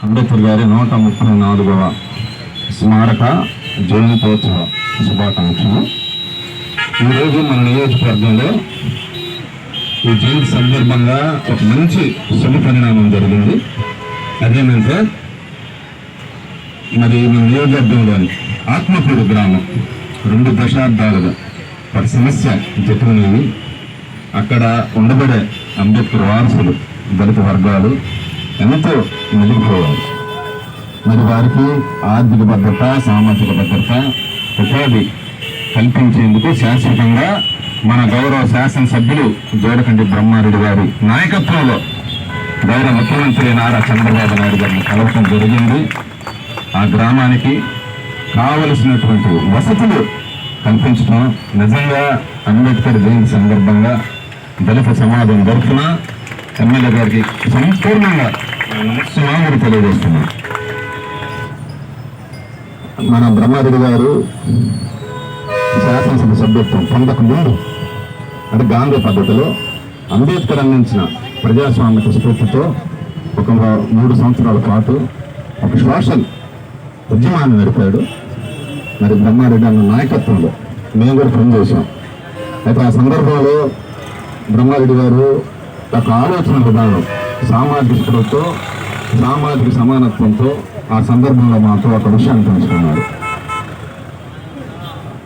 అంబేద్కర్ గారి 134వ స్మారక జయంతోత్సవ శుభాకాంక్షలు. ఈరోజు మన నియోజకవర్గంలో ఈ జయంతి సందర్భంగా ఒక మంచి శుభ పరిణామం జరిగింది. అదేమంటే మరి మన నియోజకవర్గంలోని ఆత్మకూరు గ్రామం 2 దశాబ్దాలుగా ఒక సమస్య జట్టుకునేవి. అక్కడ ఉండబడే అంబేద్కర్ వారసులు దళిత వర్గాలు ఎంతో నిలిగిపోవాలి. మరి వారికి ఆర్థిక భద్రత, సామాజిక భద్రత, ఉపాధి కల్పించేందుకు శాశ్వతంగా మన గౌరవ శాసనసభ్యులు జోడకంటి బ్రహ్మారెడ్డి గారి నాయకత్వంలో గౌరవ ముఖ్యమంత్రి నారా చంద్రబాబు నాయుడు గారిని కలవటం జరిగింది. ఆ గ్రామానికి కావలసినటువంటి వసతులు కల్పించడం నిజంగా అంబేద్కర్ జయంతి సందర్భంగా దళిత సమాజం తరఫున ఎమ్మెల్యే గారికి సంపూర్ణంగా నమస్కారం తెలియజేస్తున్నాం. మన బ్రహ్మారెడ్డి గారు శాసనసభ సభ్యత్వం పొందక ముందు అంటే గాంధీ పద్ధతిలో అంబేద్కర్ అందించిన ప్రజాస్వామిక స్ఫూర్తితో ఒక 3 సంవత్సరాల పాటు ఒక సోషల్ ఉద్యమాన్ని నడిపాడు. మరి బ్రహ్మారెడ్డి అన్న నాయకత్వంలో మేము కూడా పనిచేసాం. అయితే ఆ సందర్భంలో బ్రహ్మారెడ్డి గారు ఒక ఆలోచన విధానం సామాజిక స్పృహతో, సామాజిక సమానత్వంతో ఆ సందర్భంలో మాతో ఒక విషయాన్ని పంచుకున్నారు.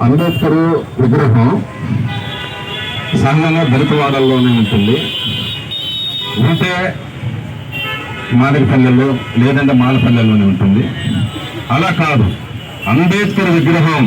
అంబేద్కర్ విగ్రహం సహజంగా దళితవాడల్లోనే ఉంటుంది. ఉంటే మాదిరిపల్లెల్లో లేదంటే మాలపల్లెల్లోనే ఉంటుంది. అలా కాదు, అంబేద్కర్ విగ్రహం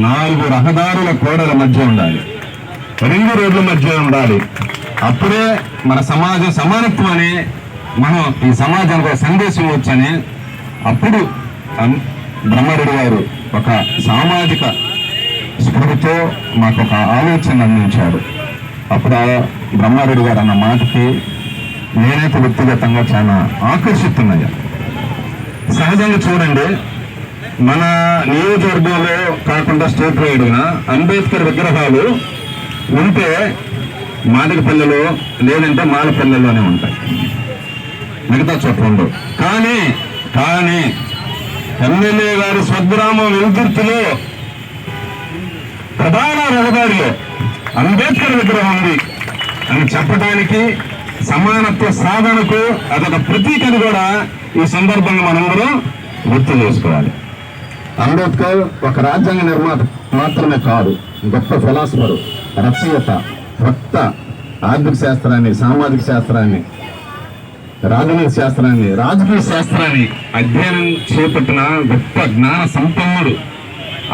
4 రహదారుల కోడల మధ్య ఉండాలి, 2 రోడ్ల మధ్య ఉండాలి. అప్పుడే మన సమాజం సమానత్వం అని మనం ఈ సమాజానికి ఒక సందేశం వచ్చని అప్పుడు బ్రహ్మారెడ్డి గారు ఒక సామాజిక స్పృహతో మాకు ఒక ఆలోచన అందించాడు. అప్పుడు బ్రహ్మారెడ్డి గారు అన్న మాటకి నేనైతే వ్యక్తిగతంగా చాలా ఆకర్షిస్తున్నాయా. సహజంగా చూడండి, మన నియోజకవర్గంలో కాకుండా స్టేట్ వైడ్గా అంబేద్కర్ విగ్రహాలు ఉంటే మాదిగపల్లెలో లేదంటే మాలపల్లెల్లోనే ఉంటాయి, మిగతా చోట్ల ఉండవు. కానీ ఎమ్మెల్యే గారి స్వగ్రామం వెలుతుర్తిలో ప్రధాన రహదారిలో అంబేద్కర్ విగ్రహం ఉంది అని చెప్పడానికి, సమానత్వ సాధనకు అదొక ప్రతీకని కూడా ఈ సందర్భంగా మనందరం గుర్తు చేసుకోవాలి. అంబేద్కర్ ఒక రాజ్యాంగ నిర్మాత మాత్రమే కాదు, గొప్ప ఫిలాసఫరు, రచయిత, వక్త, ఆర్థిక శాస్త్రాన్ని, సామాజిక శాస్త్రాన్ని, రాజనీతి శాస్త్రాన్ని, రాజకీయ శాస్త్రాన్ని అధ్యయనం చేపట్టిన గొప్ప జ్ఞాన సంపన్నుడు.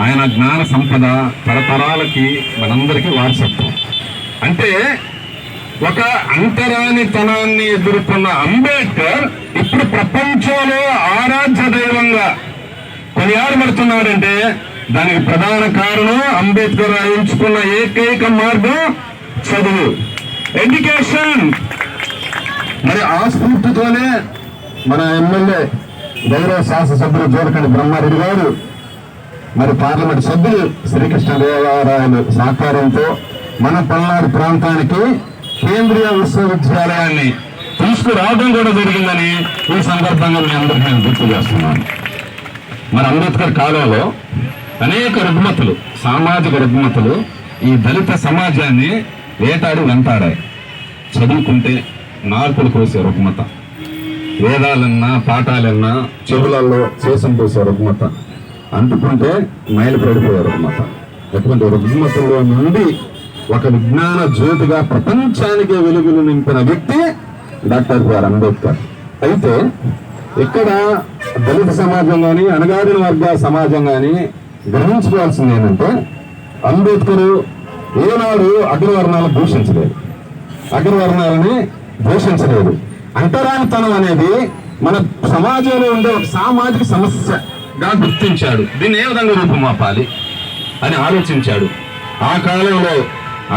ఆయన జ్ఞాన సంపద తరతరాలకి మనందరికీ వారసత్వం. అంటే ఒక అంతరానితనాన్ని ఎదుర్కొన్న అంబేద్కర్ ఇప్పుడు ప్రపంచంలో ఆరాధ్య దైవంగా కొనియాడబడుతున్నాడంటే దానికి ప్రధాన కారణం అంబేద్కర్ ఎంచుకున్న ఏకైక మార్గం చదువు, ఎడ్యుకేషన్. మరి ఆ స్ఫూర్తితోనే మన ఎమ్మెల్యే గౌరవ శాసనసభ్యులు జోడకంటి బ్రహ్మారెడ్డి గారు మరి పార్లమెంట్ సభ్యులు శ్రీకృష్ణదేవరాయలు సహకారంతో మన పల్నాడు ప్రాంతానికి కేంద్రీయ విశ్వవిద్యాలయాన్ని తీసుకురావడం కూడా జరిగిందని ఈ సందర్భంగా మీ అందరికీ నేను గుర్తు చేస్తున్నాను. మరి అంబేద్కర్ కాలంలో అనేక రుగ్మతలు, సామాజిక రుగ్మతలు ఈ దళిత సమాజాన్ని వేటాడి వెంటాడాయి. చదువుకుంటే నార్కులు కోసే రుగ్మత, వేదాలన్నా పాఠాలన్నా చెవులలో చేసం పోసే రుగ్మత, అంటుకుంటే మైలు పడిపోయే రుగ్మత. ఎటువంటి రుగ్మతలో నుండి ఒక విజ్ఞాన జ్యోతిగా ప్రపంచానికి వెలుగులు నింపిన వ్యక్తి డాక్టర్ బిఆర్ అంబేద్కర్. అయితే ఇక్కడ దళిత సమాజం కానీ, అణగారిన వర్గ సమాజం కానీ గ్రహించుకోవాల్సింది ఏంటంటే అంబేద్కర్ ఏనాడు అగ్రవర్ణాలను దూషించలేదు. అంటరానితనం అనేది మన సమాజంలో ఉండే ఒక సామాజిక సమస్యగా గుర్తించాడు. దీన్ని ఏ విధంగా రూపుమాపాలి అని ఆలోచించాడు. ఆ కాలంలో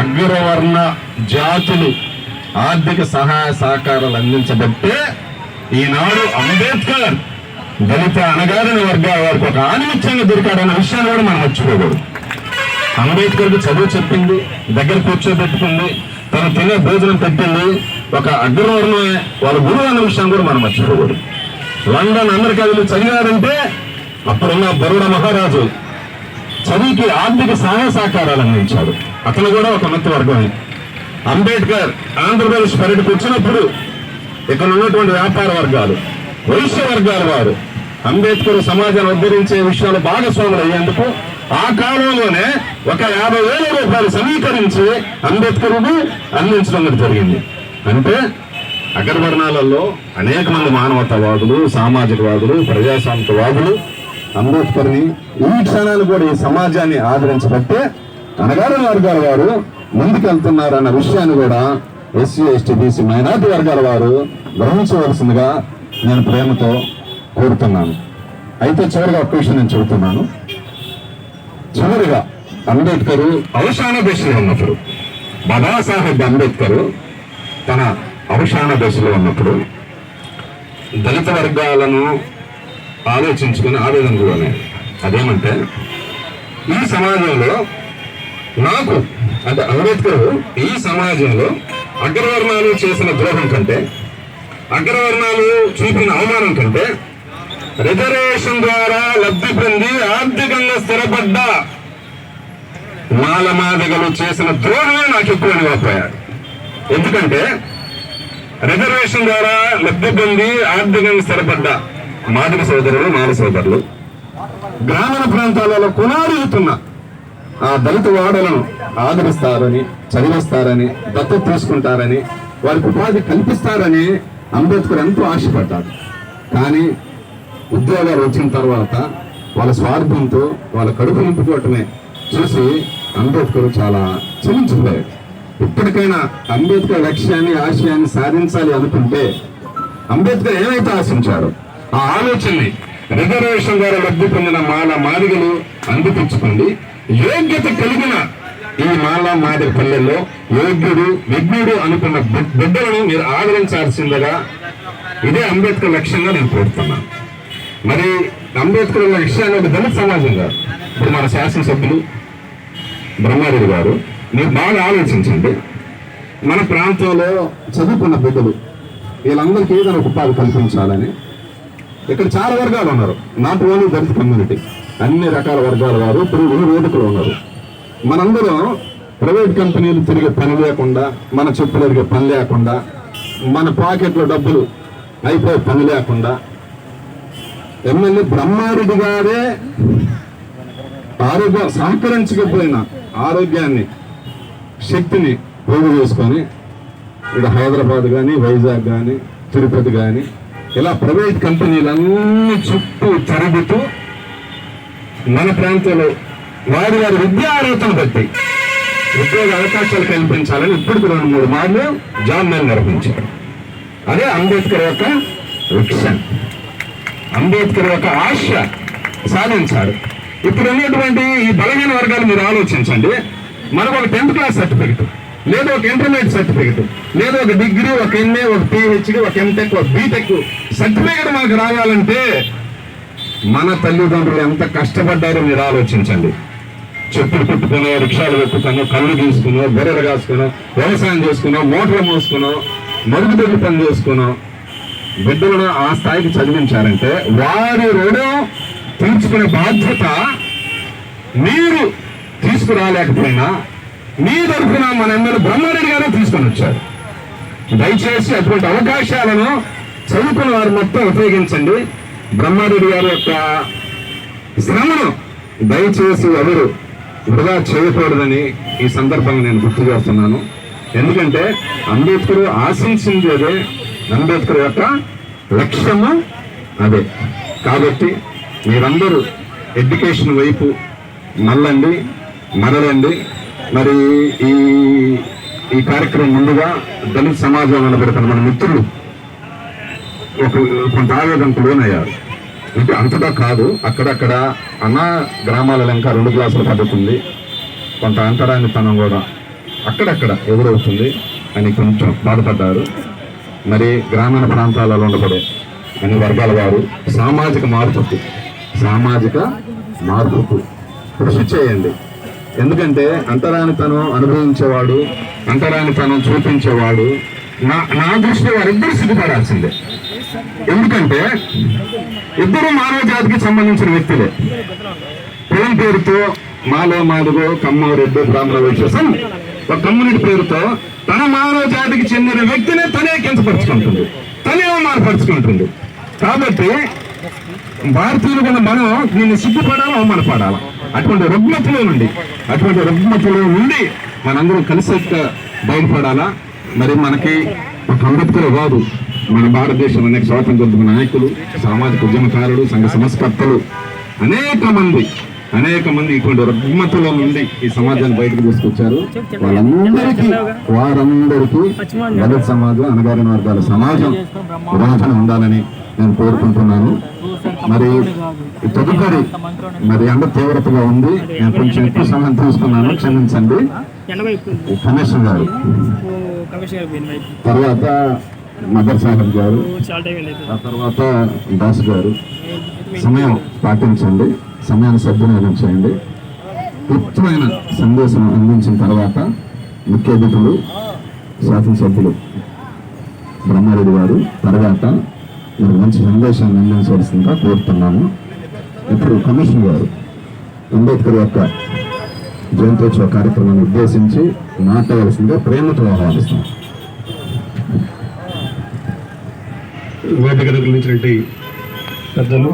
అగ్రవర్ణ జాతులు ఆర్థిక సహాయ సహకారాలు అందించబట్టే ఈనాడు అంబేద్కర్ దళిత అణగారిన వర్గాల వారికి ఒక ఆధిపత్యంగా దొరికాడన్న విషయాన్ని కూడా మనం మర్చిపోకూడదు. అంబేద్కర్కి చదువు చెప్పింది, దగ్గర కూర్చోబెట్టుకుంది, తను తినే భోజనం పెట్టింది, ఒక అగ్రవర్ణమే వాళ్ళ గురువు అన్న విషయం కూడా మనం మర్చిపోకూడదు. లండన్ అమెరికా వెళ్ళి చదివారంటే అప్పుడున్న బరోడా మహారాజు చదువుకి ఆర్థిక సహాయ సహకారాలు అందించాడు. అతను కూడా ఒక ఉన్నత వర్గమే. అంబేద్కర్ ఆంధ్రప్రదేశ్ పర్యటనకు వచ్చినప్పుడు ఇక్కడ ఉన్నటువంటి వ్యాపార వర్గాలు, వైశ్య వర్గాల వారు అంబేద్కర్ సమాజాన్ని ఉద్ధరించే విషయాలు భాగస్వాములు అయ్యేందుకు ఆ కాలంలోనే ఒక 50,000 రూపాయలు సమీకరించి అంబేద్కర్కు అందించడం జరిగింది. అంటే అగ్రవర్ణాలలో అనేక మంది మానవతావాదులు, సామాజికవాదులు, ప్రజాస్వామికవాదులు అంబేద్కర్ని ఈ క్షణాలు కూడా ఈ సమాజాన్ని ఆదరించబట్టే అణగారిన వర్గాల వారు ముందుకెళ్తున్నారన్న విషయాన్ని కూడా ఎస్సీ, ఎస్టీ, బీసీ, మైనార్టీ వర్గాల వారు గ్రహించవలసిందిగా నేను ప్రేమతో కోరుతున్నాను. అయితే చివరిగా ఒక్క విషయం నేను చెబుతున్నాను. చివరిగా అంబేద్కర్ అవసాన దశలో ఉన్నప్పుడు, బాబాసాహెబ్ అంబేద్కర్ తన అవసాన దశలో ఉన్నప్పుడు దళిత వర్గాలను ఆలోచించుకుని ఆవేదన కూడా ఉన్నాయి. అదేమంటే ఈ సమాజంలో నాకు అంటే అంబేద్కర్ ఈ సమాజంలో అగ్రవర్ణాలు చేసిన ద్రోహం కంటే, అగ్రవర్ణాలు చూపిన అవమానం కంటే రిజర్వేషన్ ద్వారా లబ్ధి పొంది ఆర్థికంగా స్థిరపడ్డ మాలమాదిగలు చేసిన ద్రోహమే నాకు ఎక్కువ అనిపోయాడు. ఎందుకంటే రిజర్వేషన్ ద్వారా లబ్ధి పొంది ఆర్థికంగా స్థిరపడ్డ మాదిగ సోదరులు, మాల సోదరులు గ్రామీణ ప్రాంతాలలో కొనాడుతున్న ఆ దళిత వాడలను ఆదరిస్తారని, చదివిస్తారని, దత్తత తీసుకుంటారని, వారికి ఉపాధి కల్పిస్తారని అంబేద్కర్ ఎంతో ఆశపడ్డాడు. కానీ ఉద్యోగాలు వచ్చిన తర్వాత వాళ్ళ స్వార్థంతో వాళ్ళ కడుపు నింపుకోవటమే చూసి అంబేద్కర్ చాలా చలించిపోయాడు. ఇప్పటికైనా అంబేద్కర్ లక్ష్యాన్ని, ఆశయాన్ని సాధించాలి అనుకుంటే అంబేద్కర్ ఏమైతే ఆశించాడో ఆ ఆలోచనని రిజర్వేషన్ ద్వారా లబ్ధి పొందిన మాదిగలు అందిపుచ్చుకోండి. యోగ్యత కలిగిన ఈ మాదిగ పల్లెల్లో యోగ్యుడు, విజ్ఞుడు అనుకున్న బిడ్డలను మీరు ఆదరించాల్సిందిగా ఇదే అంబేద్కర్ లక్ష్యంగా నేను కోరుతున్నాను. మరి అంబేద్కర్ లక్ష్యాన్ని ఒక దళిత సమాజంగా ఇప్పుడు మన శాసనసభ్యులు బ్రహ్మారెడ్డి గారు మీరు బాగా ఆలోచించండి. మన ప్రాంతంలో చదువుకున్న బిడ్డలు వీళ్ళందరికీ ఏదైనా ఉపాధి కల్పించాలని ఇక్కడ చాలా వర్గాలు ఉన్నారు. నాట్ ఓన్లీ దళిత కమ్యూనిటీ, అన్ని రకాల వర్గాల వారు ఇప్పుడు వేదికలు ఉన్నారు. మనందరం ప్రైవేట్ కంపెనీలు తిరిగే పని లేకుండా, మన చెప్పులు తిరిగే పని లేకుండా, మన పాకెట్లో డబ్బులు అయిపోయే పని లేకుండా ఎమ్మెల్యే బ్రహ్మారెడ్డి గారే ఆరోగ్యం సహకరించకపోయిన ఆరోగ్యాన్ని, శక్తిని పోగు చేసుకొని ఇక్కడ హైదరాబాద్ కానీ, వైజాగ్ కానీ, తిరుపతి కానీ ఇలా ప్రైవేట్ కంపెనీలన్నీ చుట్టూ తిరుగుతూ మన ప్రాంతంలో వారి విద్యా అర్హతను బట్టి ఉద్యోగ అవకాశాలు కల్పించాలని ఇప్పటికి 2-3 మార్లు జాబ్ మేళ నిర్వహించారు. అదే అంబేద్కర్ యొక్క విక్షన్, అంబేద్కర్ యొక్క ఆశ సాధించాడు. ఇప్పుడు ఉన్నటువంటి ఈ బలహీన వర్గాలు మీరు ఆలోచించండి. మనకు ఒక 10th క్లాస్ సర్టిఫికెట్, లేదా ఒక ఇంటర్మీడియట్ సర్టిఫికెట్, లేదా ఒక డిగ్రీ, ఒక ఎంఏ, ఒక పిహెచ్డి, ఒక ఎంటెక్, ఒక బీటెక్ సర్టిఫికెట్ మనకు రావాలంటే మన తల్లిదండ్రులు ఎంత కష్టపడ్డారో మీరు ఆలోచించండి. చెప్పులు కుట్టుకునో, రిక్షాలు పెట్టుకునో, కళ్ళు తీసుకునో, బెర్రెలు కాసుకునో, వ్యవసాయం చేసుకునో, మోటార్లు మోసుకునో, మరుగుదొడ్డి పని చేసుకునో బిడ్డలను ఆ స్థాయికి చదివించారంటే వారి రుణం తీర్చుకునే బాధ్యత మీరు తీసుకురాలేకపోయినా మీ తరఫున మన ఎమ్మెల్యే బ్రహ్మారెడ్డి గారు తీసుకొని వచ్చారు. దయచేసి అటువంటి అవకాశాలను చదువుకున్న వారు మొత్తం ఉపయోగించండి. బ్రహ్మారెడ్డి గారి యొక్క శ్రమను దయచేసి ఎవరు వృధా చేయకూడదని ఈ సందర్భంగా నేను గుర్తు చేస్తున్నాను. ఎందుకంటే అంబేద్కర్ ఆశించింది అదే, అంబేద్కర్ యొక్క లక్ష్యము అదే. కాబట్టి మీరందరూ ఎడ్యుకేషన్ వైపు మరలండి. మరి ఈ కార్యక్రమం ముందుగా దళిత సమాజంలో నిలబెడుతున్న మన మిత్రులు కొంత ఆవేదనకు లోనయ్యారు. అంటే అంతటా కాదు, అక్కడక్కడ అన్నా గ్రామాలలో ఇంకా 2 క్లాసుల పద్ధతి ఉంది, కొంత అంతరానితనం కూడా అక్కడక్కడ ఎదురవుతుంది అని కొంచెం బాధపడ్డారు. మరి గ్రామీణ ప్రాంతాలలో ఉండబడే అన్ని వర్గాల వారు సామాజిక మార్పుకు కృషి చేయండి. ఎందుకంటే అంతరానితనం అనుభవించేవాడు, అంతరానితనం చూపించేవాడు నా దృష్టిలో వారిద్దరు సిగ్గుపడాల్సిందే. ఎందుకంటే ఇద్దరు మానవ జాతికి సంబంధించిన వ్యక్తులే. కులం పేరుతో మాలో మాదిగో కమ్మ రెడ్డి బ్రాహ్మణ వైశ్యం ఒక కమ్యూనిటీ పేరుతో తన మానవ జాతికి చెందిన వ్యక్తిని తనే కించపరుచుకుంటుంది, తనే అవమానపరుచుకుంటుంది. కాబట్టి భారతీయులు కూడా మనం దీన్ని సిగ్గుపడాలా, అవమానపడాలా? అటువంటి రుగ్మతలో నుండి మనందరం కలిసి బయటపడాలా. మరి మనకి ఒక అంబేద్కర్ కాదు, మన భారతదేశంలో అనేక స్వాతంత్ర నాయకులు, సామాజిక ఉద్యమకారులు, సంఘ సంస్కర్తలు అనేక మంది ఇటువంటి రుగ్మతలో నుండి ఈ సమాజాన్ని బయటకు తీసుకొచ్చారు. వారందరికీ దళిత సమాజం, అణగారిన వర్గాల సమాజం ఉదాహరణ ఉండాలని నేను కోరుకుంటున్నాను. మరి తదుపరి మరి ఎండ తీవ్రతగా ఉంది, నేను కొంచెం ఎక్కువ సమయం తీసుకున్నాను, క్షమించండి. కమిషనర్ గారు, తర్వాత మదర్ సాహెబ్ గారు, ఆ తర్వాత దాస్ గారు, సమయం పాటించండి, సమయాన్ని సద్వినియోగం చేయండి. క్లుప్తమైన సందేశం అందించిన తర్వాత ముఖ్య అతిథులు శాసనసభ్యులు బ్రహ్మారెడ్డి గారు తర్వాత మీరు మంచి సందేశాన్ని అందించవలసిందిగా కోరుతున్నాము. ఇప్పుడు కమిషనర్ గారు అంబేద్కర్ యొక్క జయంత్యోత్సవ కార్యక్రమాన్ని ఉద్దేశించి మాట్లాడవలసిందిగా ప్రేమతో ఆహ్వానిస్తాం. వేదిక నిర్వహించినటువంటి పెద్దలు